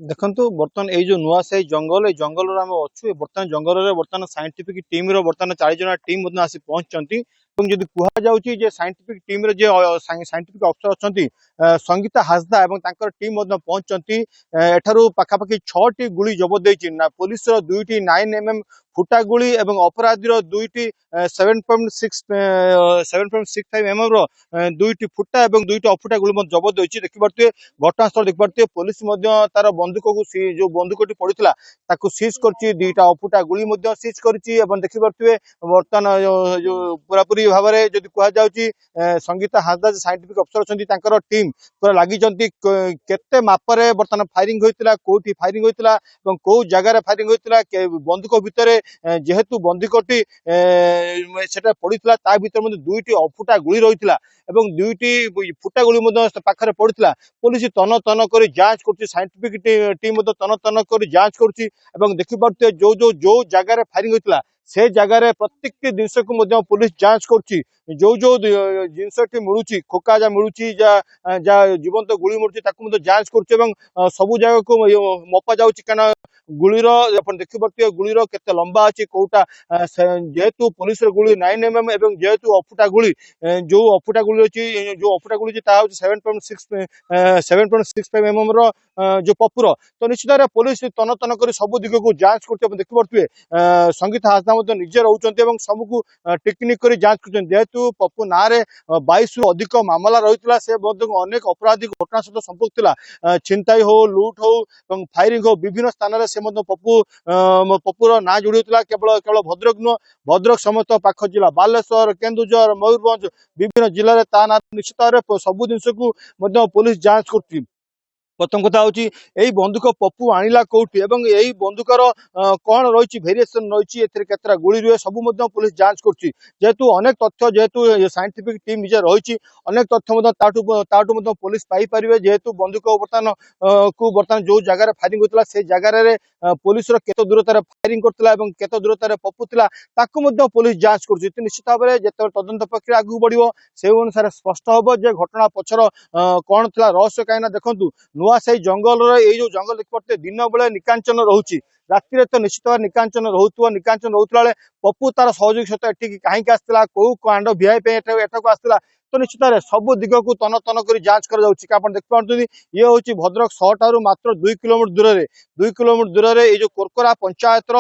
देखंतु बर्तमान ए जो नुआ साई जंगल ए जंगल आम अच्छु बर्तमान जंगल बर्तमान साइंटिफिक टीम बर्तमान 40 जन टीम आसी पहुंचती जदि कह जाउची जे साइंटिफिक टीम रे जे साइंटिफिक अफसर अछंती संगीता हासदा एवं तांकर टीम पहुंचती एठारू पाखापाखि 6टी गुली जबत देछि ना पुलिस रो 2टी 9mm फुटा गुली एवं अपराधी रो 2टी 7.65 mm रो 2टी फुटा एवं 2टी अफुटा गुली जबत देछि देखि परते घटनास्थल देखि परते पुलिस तार बंदूक को जो बंदूकटी पड़ता ताकू सीज करछि 2टा अफुटा गुली सीज करछि एवं देखि परते वर्तमान जो पूरापूरी भाव में जदि कह जाउची संगीता हासदा साइंटिफिक अफसर अछंती तांकर टीम पूरा लागि जंती केते मापरे वर्तमान फायरिंग होइतिला कोठी फायरिंग होइतिला एवं को जगह रे फायरिंग होइतिला बंदूक भितरे जेहेतु बंदूकटी सेटा पड़ितिला ता भितर मध्ये 2टी अफुटा गुली रहितिला एवं 2टी फुटा गुली मध्ये पाखरे पड़ितिला पुलिस तन तन करी जांच करछि साइंटिफिक टीम तन तन करी जांच करछि एवं देखि परते जो जगह रे फायरिंग होइतिला से जगह प्रत्येक जिनस को पुलिस जांच करछि जो जिनसटी मिलूची खोका जा मिलूची जा जीवंत गुली मिलूची ताकू जांच करछि एवं सबु जगह को मपा जाउची काना गुलीर अपन देखि परते गुलीर केते लंबा अछि कोटा जेहेतु पुलिस रो गुली 9mm एवं जेहेतु अफुटा गुली जो अफुटा गुली अछि जो अफुटा गुली ता 7.65 mm रो जो पपुर तो निश्चित भाव पुलिस तन तन कर सब दिग को जांच करते देखि परते संगीत हासदा निजे रोचंती एवं सबको टेक्निक कर जांच कर जेहेतु पप्पू ना 22 रु अधिक मामला रही से अनेक अपराधी घटना सहित संपर्क था छिनताई हो लुट हो फायरिंग हो विभिन्न स्थान में से पप्पूर ना जोड़ी केवल केवल भद्रक नुह भद्रक समेत पाख जिला बालेश्वर केन्दुझर मयूरभंज विभिन्न जिले में ता ना निश्चित भाव सब जिनस को पुलिस जांच कर प्रथम कथा हूँ यही बंदूक पप्पू आणिला कौटी एवं यही बंदूकर कौन रही भेरिएसन रही केतरा गुली रुए सब पुलिस जांच कर जेहेतु अनेक तथ्य जेहेतु साइंटिफिक टीम निजे रही अनेक तथ्य ताठू पुलिस पाइपर जेहेतु बंदूक बर्तमान को बर्तमान जो जगह फायरिंग होता से जगार पुलिस केते दूरतार फायरिंग करता केते दूरतार पप्पू था पुलिस जांच कर निश्चित भाव में जो तदंत प्रक्रिया आगू बढ़ो से अनुसार स्पष्ट हम जे घटना पछर कौन था रहस्य कहीं देखु नुआ साई जंगल जो जंगल देख पारे दिन बेले निकांचन रोचे राति तो निश्चित भाव निकांचन रोला पप्पू तार सहयोगी सहित एठिक कहीं आसला कौ कांड भिआई एठाक आसला तो निश्चित भाव सब दिग को तन तन कर जांच कर देखते ये हूँ भद्रक 100 ठारू मात्र 2 किलोमीटर दूर ये जो कोरकोरा पंचायत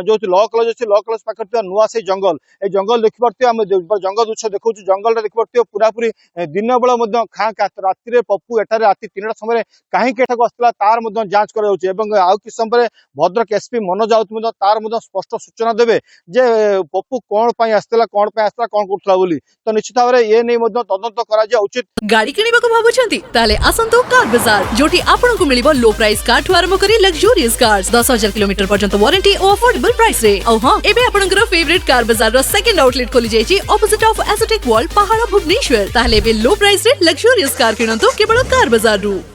जो लॉ कॉलेज अच्छे लॉ कॉलेज पाखे नुआ साई जंगल ये जंगल देखिपे आम जंगल दृश्य देखा जंगल देखिपे पूरापूरी दिन बेला खाँ राति पप्पू एठार राति 3टा समय कहीं आसला तार जांच कर आउ कि समय भद्रक एसपी मनोज राउत तार स्पष्ट सूचना देवे जे पप्पू कौन आसला कौन करुला तो निश्चित भाव में ये नहीं तदंत करा उचित गाड़ी किनिबाको भाबुछंती ताले आसंतो कार बाजार जोटी आपनको मिलिबो लो प्राइस कार ठु आरंभ करी लग्जरियस कार्स 10,000 किलोमीटर पर्यंत वारंटी और अफोर्डेबल प्राइस रे औ हां एबे आपनकर फेवरेट कार बाजार रो सेकंड आउटलेट खोली जायछि ऑपोजिट ऑफ एसोटेक वॉल पहाड़ भुवनेश्वर ताले बे लो प्राइस रे लग्जरियस कार किनंतो केवल कार बाजार रु।